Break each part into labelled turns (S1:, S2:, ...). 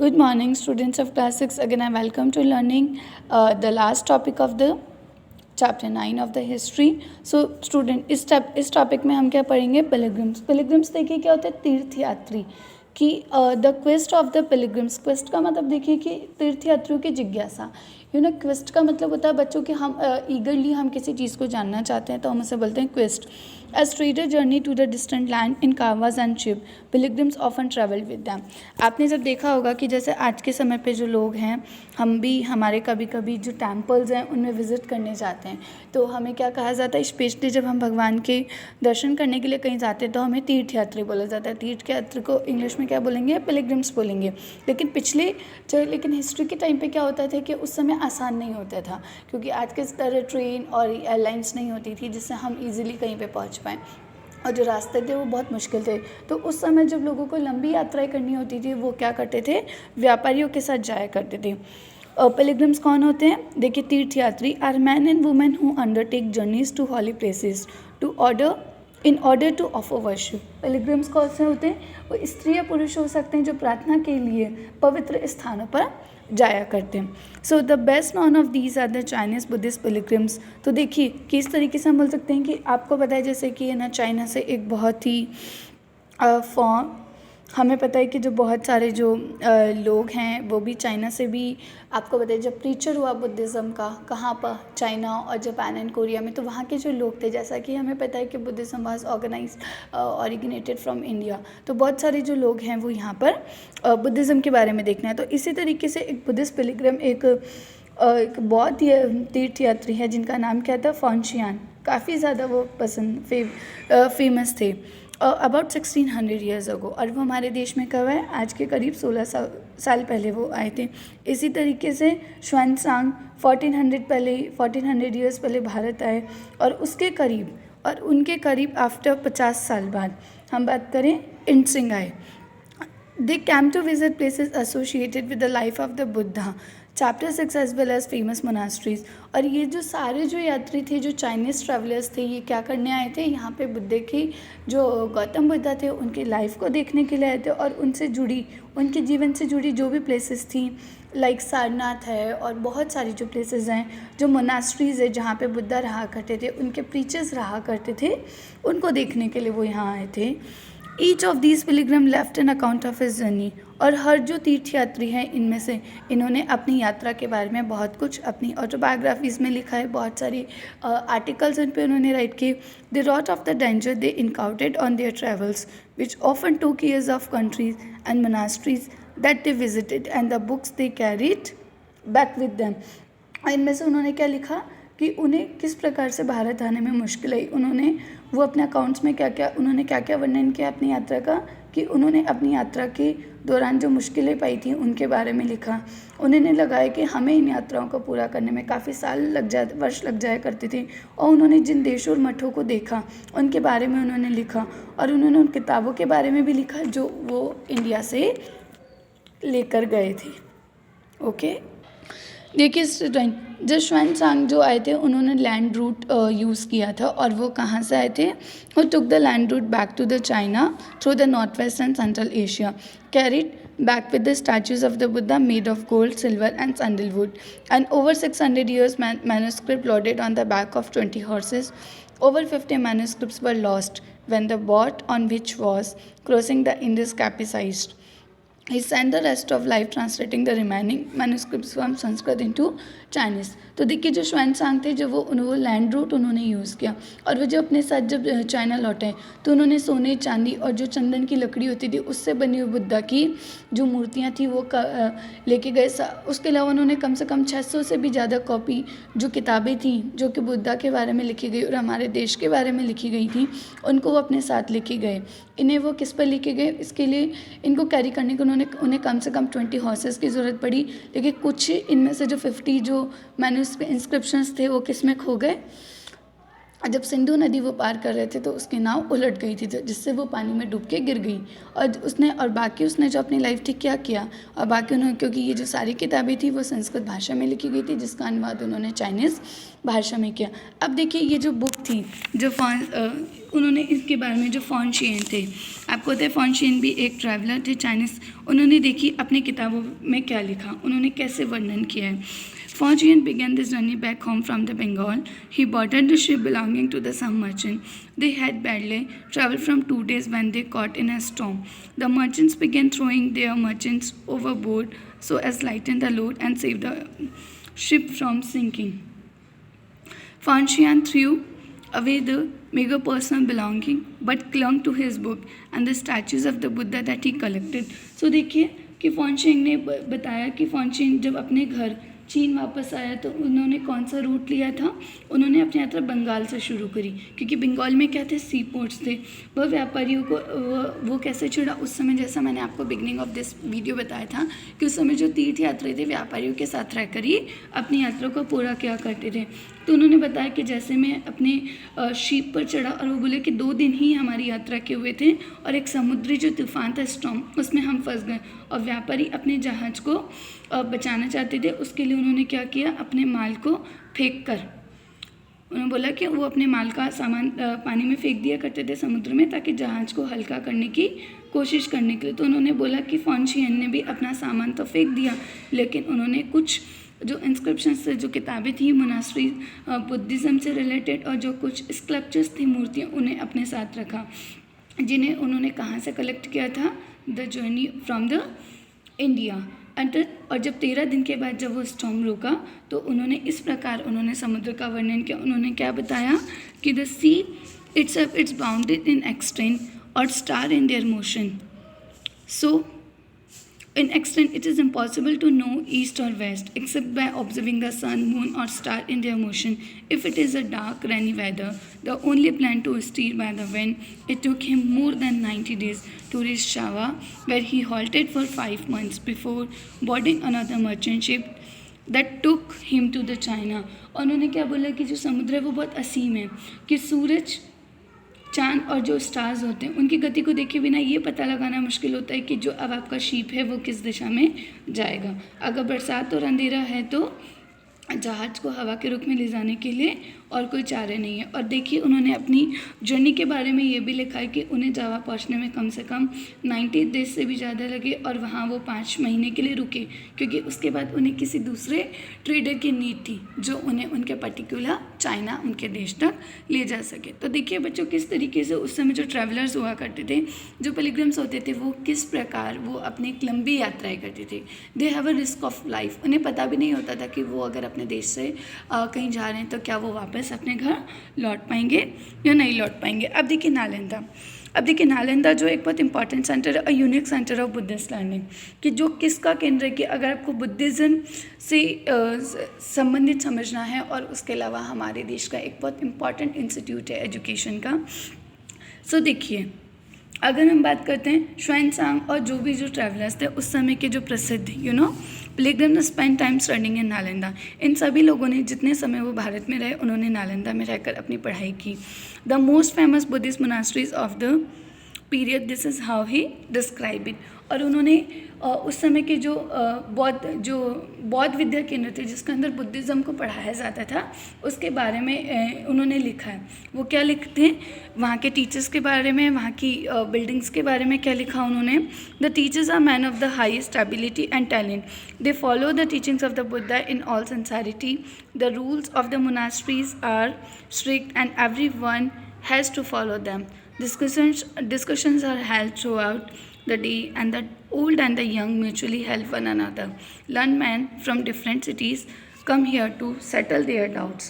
S1: Good morning, students of class 6. Again, I welcome to learning the last topic of the chapter 9 of the history. So, student इस topic में हम क्या पढ़ेंगे? Pilgrims. Pilgrims देखिए क्या होता है? तीर्थयात्री कि the quest of the pilgrims. Quest का मतलब देखिए कि तीर्थयात्रियों की जिज्ञासा. क्वेस्ट का मतलब होता है बच्चों कि हम ईगरली हम किसी चीज़ को जानना चाहते हैं तो हम उसे बोलते हैं quest. As trader journey to the distant land in carvas and ship, pilgrims often travel with them. आपने जब देखा होगा कि जैसे आज के समय पे जो लोग हैं, हम भी हमारे कभी कभी जो टेम्पल्स हैं उनमें विज़िट करने जाते हैं तो हमें क्या कहा जाता है, स्पेशली जब हम भगवान के दर्शन करने के लिए कहीं जाते हैं तो हमें तीर्थयात्री बोला जाता है. तीर्थयात्री को इंग्लिश में क्या बोलेंगे? पिलग्रिम्स बोलेंगे. लेकिन हिस्ट्री के टाइम पे क्या होता था कि उस समय आसान नहीं होता था क्योंकि आज के तरह ट्रेन और एयरलाइंस नहीं होती थी जिससे हम इजीली कहीं पे पहुंच पाएँ और जो रास्ते थे वो बहुत मुश्किल थे. तो उस समय जब लोगों को लंबी यात्राएं करनी होती थी वो क्या करते थे? व्यापारियों के साथ जाया करते थे. पिलग्रिम्स कौन होते हैं? देखिए, तीर्थयात्री are men and women who undertake journeys to holy places in order to offer worship. Pilgrims कौन से होते हैं? वो स्त्री या पुरुष हो सकते हैं जो प्रार्थना के लिए पवित्र स्थानों पर जाया करते हैं. So the best known of these are the Chinese Buddhist pilgrims. तो देखिए किस तरीके से हम बोल सकते हैं कि आपको पता है जैसे कि ना चाइना से एक बहुत ही फॉर्म हमें पता है कि जो बहुत सारे जो लोग हैं वो भी चाइना से भी, आपको पता है जब प्रीचर हुआ बुद्धिज़्म का कहाँ पर? चाइना और जापान एंड कोरिया में. तो वहाँ के जो लोग थे, जैसा कि हमें पता है कि Buddhism was organise originated from India, तो बहुत सारे जो लोग हैं वो यहाँ पर बुद्धिज़्म के बारे में देखना है. तो इसी तरीके से एक बुद्धिस्ट पिलग्रिम एक बहुत ही तीर्थयात्री है जिनका नाम क्या था? फॉन्शियान. काफ़ी ज़्यादा वो फेमस थे अबाउट 1600 ईयर्स अगो. और वो हमारे देश में कब आए? आज के करीब 16 साल पहले वो आए थे. इसी तरीके से श्वेनसांग 1400 ईयर्स पहले भारत आए और उनके करीब आफ्टर 50 साल बाद हम बात करें इंसिंग आए. They came to visit places associated with the life of the Buddha. Chapter 6 as well as famous monasteries. और ये जो सारे जो यात्री थे, जो चाइनीज़ ट्रैवलर्स थे, ये क्या करने आए थे? यहाँ पे बुद्ध की जो गौतम बुद्धा थे उनकी लाइफ को देखने के लिए आए थे और उनके जीवन से जुड़ी जो भी प्लेसेस थी लाइक सारनाथ है और बहुत सारी जो प्लेसेस हैं, जो मोनास्ट्रीज़ है जहाँ पे बुद्धा रहा करते थे, उनके प्रीचर्स रहा करते थे, उनको देखने के लिए वो यहाँ आए थे. Each of these Pilgrim left an account of his journey. और हर जो तीर्थयात्री हैं इनमें से इन्होंने अपनी यात्रा के बारे में बहुत कुछ अपनी ऑटोबायोग्राफीज़ में लिखा है. बहुत सारी आर्टिकल्स इन पे उन्होंने राइट किए. The wrote of the danger they encountered on their travels which often took years of countries and monasteries that they visited and the books they carried back with them. इनमें से उन्होंने क्या लिखा कि उन्हें किस प्रकार से भारत आने में मुश्किल आई. वो अपने अकाउंट्स में क्या क्या वर्णन किया अपनी यात्रा का, कि उन्होंने अपनी यात्रा के दौरान जो मुश्किलें पाई थी उनके बारे में लिखा. उन्होंने लगाया कि हमें इन यात्राओं को पूरा करने में काफ़ी वर्ष लग जाया करते थे. और उन्होंने जिन देशों और मठों को देखा उनके बारे में उन्होंने लिखा. और उन्होंने उन किताबों के बारे में भी लिखा जो वो इंडिया से लेकर गए थे. ओके, देखिए स्टूडेंट, जब श्वेनसांग जो आए थे उन्होंने लैंड रूट यूज़ किया था. और वो कहाँ से आए थे? वो took the land route back to the China through the north west and central Asia, carried back with the statues of the Buddha made of gold, silver and sandalwood, and over 600 years manuscript loaded on the back of 20 horses. Over 50 manuscripts were lost when the boat on which was crossing the Indus capsized. He sent the rest of life translating the remaining manuscripts from Sanskrit into Chinese. तो देखिए जो श्वेनसांग थे, जो वो land route उन्होंने use किया. और वो जो अपने साथ जब चाइना लौटे तो उन्होंने सोने, चांदी और जो चंदन की लकड़ी होती थी उससे बनी हुई बुद्धा की जो मूर्तियाँ थी वो लेके गए. उसके अलावा उन्होंने कम से कम 600 से भी ज़्यादा कॉपी जो किताबें थी जो कि बुद्धा के बारे में लिखी गई और हमारे देश के बारे में लिखी गई थी, उनको वो अपने साथ लेके गए. इन्हें वो किस पर लेके गए? इसके लिए इनको कैरी करने को उन्हें कम से कम 20 हॉर्सेस की ज़रूरत पड़ी. लेकिन कुछ इनमें से जो 50 जो इंस्क्रिप्शंस थे वो किस में खो गए? जब सिंधु नदी वो पार कर रहे थे तो उसकी नाव उलट गई थी जिससे वो पानी में डूब के गिर गई. और बाकी उसने जो अपनी लाइफ थी क्या किया, और बाकी उन्होंने, क्योंकि ये जो सारी किताबें थी वो संस्कृत भाषा में लिखी गई थी जिसका अनुवाद उन्होंने चाइनीज़ भाषा में किया. अब देखिए ये जो बुक थी जो उन्होंने इसके बारे में, जो फॉन शियन थे, आपको पता है फॉन शियन भी एक ट्रैवलर थे चाइनीज़, उन्होंने देखी अपनी किताबों में क्या लिखा, उन्होंने कैसे वर्णन किया है। Fong Jian began this journey back home from the Bengal. He boarded the ship belonging to the some merchant. They had badly traveled from 2 days when they caught in a storm. The merchants began throwing their merchants overboard so as lighten the load and save the ship from sinking. Fong Jian threw away the meager personal belonging but clung to his book and the statues of the Buddha that he collected. So देखिए कि fawn Hsien ने बताया कि fawn Hsien जब अपने घर चीन वापस आया तो उन्होंने कौन सा रूट लिया था, उन्होंने अपनी यात्रा बंगाल से शुरू करी, क्योंकि बंगाल में क्या थे, सी पोर्ट्स थे। वह व्यापारियों को वो कैसे छुड़ा, उस समय जैसा मैंने आपको बिगनिंग ऑफ दिस वीडियो बताया था कि उस समय जो तीर्थ यात्री थे व्यापारियों के साथ रहकर ही अपनी यात्रा को पूरा किया करते थे। तो उन्होंने बताया कि जैसे मैं अपने शिप पर चढ़ा और वो बोले कि 2 दिन ही हमारी यात्रा के हुए थे और एक समुद्री जो तूफान था, स्टॉर्म, उसमें हम फंस गए और व्यापारी अपने जहाज़ को बचाना चाहते थे। उसके लिए उन्होंने क्या किया, अपने माल को फेंक कर, उन्होंने बोला कि वो अपने माल का सामान पानी में फेंक दिया करते थे समुद्र में, ताकि जहाज़ को हल्का करने की कोशिश करने के लिए। तो उन्होंने बोला कि फॉन शियन ने भी अपना सामान तो फेंक दिया, लेकिन उन्होंने कुछ जो इंस्क्रिप्शन से जो किताबें थी मोनास्ट्री बुद्धिज़्म से रिलेटेड और जो कुछ स्कल्पचर्स थी, मूर्तियाँ, उन्हें अपने साथ रखा, जिन्हें उन्होंने कहाँ से कलेक्ट किया था, the journey from the India. और जब 13 दिन के बाद जब वो स्टॉर्म रुका तो उन्होंने इस प्रकार उन्होंने समुद्र का वर्णन किया। उन्होंने क्या बताया कि the sea it's bounded in extent और star in their motion, so in extent it is impossible to know east or west except by observing the sun, moon or star in their motion. If it is a dark rainy weather, the only plan to steer by the wind. It took him more than 90 days to reach Java, where he halted for 5 months before boarding another merchant ship that took him to the China. और उन्होंने क्या बोला कि जो समुद्र है वो बहुत असीम है, कि सूरज, चांद और जो स्टार्स होते हैं उनकी गति को देखे बिना ये पता लगाना मुश्किल होता है कि जो अब आपका शिप है वो किस दिशा में जाएगा। अगर बरसात और अंधेरा है तो जहाज़ को हवा के रुख में ले जाने के लिए और कोई चारे नहीं है। और देखिए उन्होंने अपनी जर्नी के बारे में ये भी लिखा है कि उन्हें जावा पहुंचने में कम से कम 90 डेज से भी ज़्यादा लगे और वहाँ वो 5 महीने के लिए रुके, क्योंकि उसके बाद उन्हें किसी दूसरे ट्रेडर की नीड थी जो उन्हें उनके पर्टिकुलर चाइना, उनके देश तक ले जा सके। तो देखिए बच्चों, किस तरीके से उस समय जो ट्रैवलर्स हुआ करते थे, जो पिलग्रिम्स होते थे, वो किस प्रकार वो अपनी एक लंबी यात्राएँ करते थे। They have a risk of life, उन्हें पता भी नहीं होता था कि वो अगर अपने देश से कहीं जा रहे हैं तो क्या वो वापस अपने घर लौट पाएंगे या नहीं लौट पाएंगे। अब देखिए नालंदा जो एक बहुत इंपॉर्टेंट सेंटर है, unique centre of Buddhist learning, कि जो किसका केंद्र है कि अगर आपको बुद्धिज़्म से संबंधित समझना है और उसके अलावा हमारे देश का एक बहुत इंपॉर्टेंट इंस्टीट्यूट है एजुकेशन का। सो देखिए, अगर हम बात करते हैं श्वेनसांग और जो भी जो ट्रैवलर्स थे उस समय के जो प्रसिद्ध pilgrims spend time studying in Nalanda, इन सभी लोगों ने जितने समय वो भारत में रहे उन्होंने नालंदा में रहकर अपनी पढ़ाई की। The most famous Buddhist monasteries of the period, this is how he describe it. और उन्होंने उस समय के जो बौद्ध विद्या केंद्र थे जिसके अंदर बुद्धिज़्म को पढ़ाया जाता था उसके बारे में उन्होंने लिखा है। वो क्या लिखते हैं, वहाँ के टीचर्स के बारे में, वहाँ की बिल्डिंग्स के बारे में क्या लिखा उन्होंने। The teachers are men of the highest ability and talent, they follow the teachings of the Buddha in all sincerity, the rules of the monasteries are strict and everyone has to follow them. Discussions are held throughout the day, and the old and the young mutually help one another. Learned men from different cities come here to settle their doubts.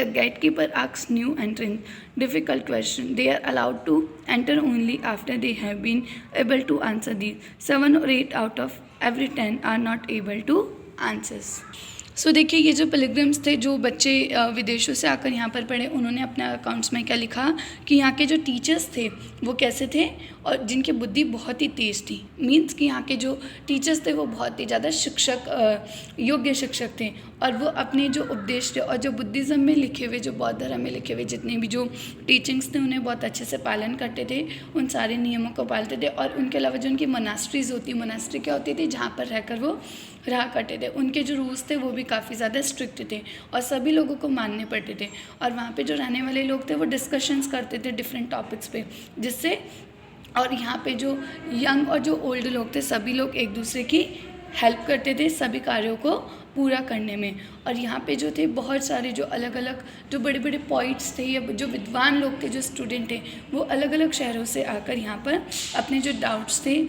S1: The gatekeeper asks new entrants difficult questions. They are allowed to enter only after they have been able to answer these. 7 or 8 out of every 10 are not able to answer. सो देखिए, ये जो pilgrims थे, जो बच्चे विदेशों से आकर यहाँ पर पढ़े, उन्होंने अपने अकाउंट्स में क्या लिखा कि यहाँ के जो टीचर्स थे वो कैसे थे और जिनकी बुद्धि बहुत ही तेज़ थी। मीन्स कि यहाँ के जो टीचर्स थे वो बहुत ही ज़्यादा योग्य शिक्षक थे, और वो अपने जो उपदेश थे और जो बुद्धिज़्म में लिखे हुए, जो बौद्ध धर्म में लिखे हुए जितने भी जो टीचिंग्स थे उन्हें बहुत अच्छे से पालन करते थे, उन सारे नियमों को पालते थे। और उनके अलावा जो उनकी मोनास्ट्रीज़ होती, मोनास्ट्री क्या होती थी, जहाँ पर रहकर वो रहा करते थे, उनके जो रूल्स थे वो भी काफ़ी ज़्यादा स्ट्रिक्ट थे और सभी लोगों को मानने पड़ते थे। और वहाँ पे जो रहने वाले लोग थे वो डिस्कशंस करते थे डिफरेंट टॉपिक्स पे, जिससे और यहाँ पे जो यंग और जो ओल्ड लोग थे सभी लोग एक दूसरे की हेल्प करते थे सभी कार्यों को पूरा करने में। और यहाँ पे जो थे बहुत सारे जो अलग अलग जो बड़े बड़े पॉइट्स थे या जो विद्वान लोग थे, जो स्टूडेंट थे, वो अलग अलग शहरों से आकर यहाँ पर अपने जो डाउट्स थे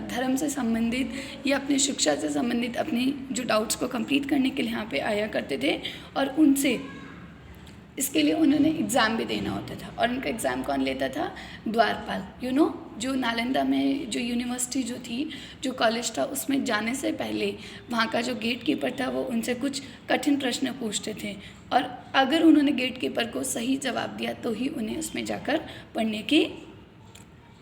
S1: धर्म से संबंधित या अपनी शिक्षा से संबंधित अपने जो डाउट्स को कंप्लीट करने के लिए यहाँ पे आया करते थे। और उनसे इसके लिए उन्होंने एग्ज़ाम भी देना होता था, और उनका एग्ज़ाम कौन लेता था, द्वारपाल। जो नालंदा में जो यूनिवर्सिटी जो थी, जो कॉलेज था, उसमें जाने से पहले वहाँ का जो गेट कीपर था वो उनसे कुछ कठिन प्रश्न पूछते थे, और अगर उन्होंने गेट कीपर को सही जवाब दिया तो ही उन्हें उसमें जाकर पढ़ने की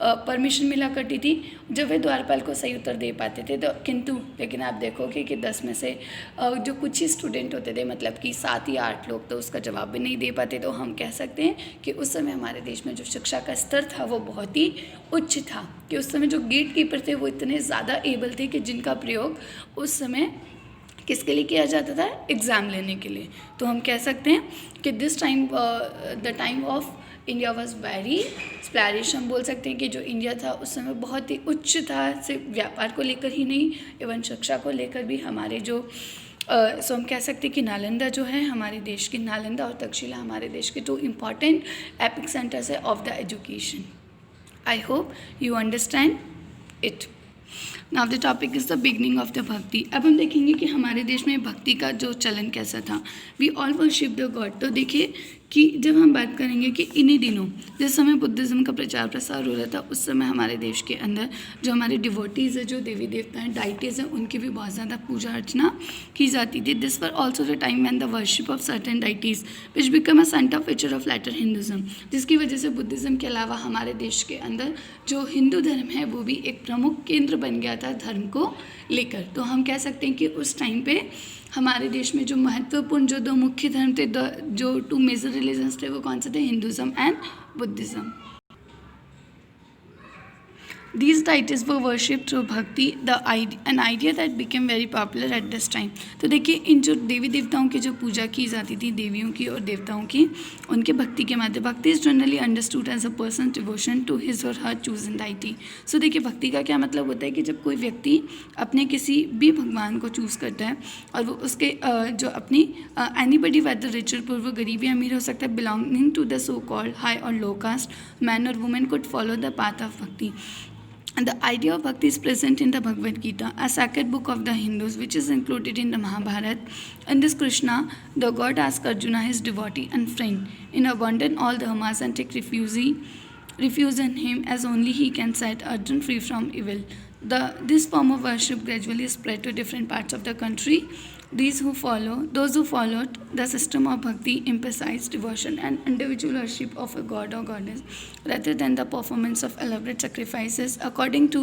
S1: परमिशन मिला करती थी, जब वे द्वारपाल को सही उत्तर दे पाते थे। तो लेकिन आप देखोगे कि 10 में से जो कुछ ही स्टूडेंट होते थे, मतलब कि 7 या 8 लोग तो उसका जवाब भी नहीं दे पाते। तो हम कह सकते हैं कि उस समय हमारे देश में जो शिक्षा का स्तर था वो बहुत ही उच्च था, कि उस समय जो गेट कीपर थे वो इतने ज़्यादा एबल थे कि जिनका प्रयोग उस समय किसके लिए किया जाता था, एग्ज़ाम लेने के लिए। तो हम कह सकते हैं कि this time the time of India was very स्प्लैरिश। हम बोल सकते हैं कि जो इंडिया था उस समय बहुत ही उच्च था, सिर्फ व्यापार को लेकर ही नहीं, एवं शिक्षा को लेकर भी हमारे जो सो हम कह सकते हैं कि नालंदा जो है हमारे देश की, नालंदा और तक्षशिला हमारे देश के 2 इम्पॉर्टेंट एपिक सेंटर्स है of the education. I hope you understand it. Now the topic is the beginning of the भक्ति। अब हम देखेंगे कि हमारे देश में भक्ति का जो चलन कैसा था। We all worship the God. तो देखिए कि जब हम बात करेंगे कि इन्हीं दिनों जिस समय बुद्धिज़्म का प्रचार प्रसार हो रहा था, उस समय हमारे देश के अंदर जो हमारे डिवोटीज़ है, जो देवी देवता हैं, डाइटीज़ हैं, उनकी भी बहुत ज़्यादा पूजा अर्चना की जाती थी। This were also the time when the worship of certain deities which become a centre feature of later Hinduism, जिसकी वजह से बुद्धिज़्म के अलावा हमारे देश के अंदर जो हिंदू धर्म है वो भी एक प्रमुख केंद्र बन गया था धर्म को लेकर। तो हम कह सकते हैं कि उस टाइम पे हमारे देश में जो महत्वपूर्ण जो 2 मुख्य धर्म थे, जो 2 मेजर रिलीजन्स थे, वो कौन से थे, Hinduism and Buddhism. These deities were worshipped through bhakti, an idea that became very popular at this time. तो देखिए इन जो देवी देवताओं की जो पूजा की जाती थी, देवियों की और देवताओं की, उनके भक्ति के माध्यम, bhakti is generally understood as a person devotion to his or her chosen deity. सो देखिए भक्ति का क्या मतलब होता है कि जब कोई व्यक्ति अपने किसी भी भगवान को चूज़ करता है और वो उसके जो अपनी एनीबडी वेदर रिचर पूर्व गरीब या अमीर हो सकता है, belonging to the so called high or low caste men or women could follow the path of bhakti. And the idea of bhakti is present in the Bhagavad Gita, a sacred book of the Hindus, which is included in the Mahabharata. In this, Krishna, the god, asked Arjuna, his devotee and friend, in abandon all dharmas and take refuge in him, as only he can set Arjuna free from evil. This form of worship gradually spread to different parts of the country. Those who followed the system of bhakti emphasized devotion and individual worship of a god or goddess rather than the performance of elaborate sacrifices. According to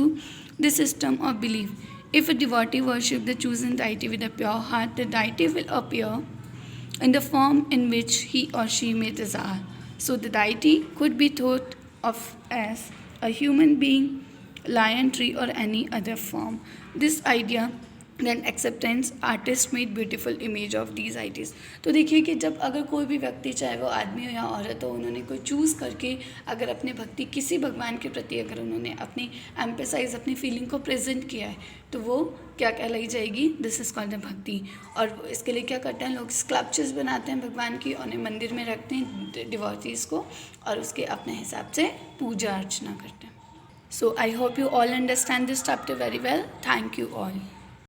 S1: this system of belief, if a devotee worships the chosen deity with a pure heart, the deity will appear in the form in which he or she may desire. So the deity could be thought of as a human being, lion, tree, or any other form. This idea then acceptance artist made beautiful image of these deities. तो देखिए कि जब अगर कोई भी व्यक्ति, चाहे वो आदमी हो या औरत हो, उन्होंने कोई चूज़ करके अगर अपने भक्ति किसी भगवान के प्रति अगर उन्होंने अपनी एम्फेसाइज अपनी फीलिंग को प्रेजेंट किया है, तो वो क्या कहलाई जाएगी, दिस इज़ कॉल्ड द भक्ति। और इसके लिए क्या करते हैं लोग, स्कल्पचर्स बनाते हैं भगवान की, उन्हें मंदिर में रखते हैं डिवोटीज़ को, और उसके अपने हिसाब से पूजा अर्चना करते हैं। So I hope you all understand this chapter very well. Thank you all.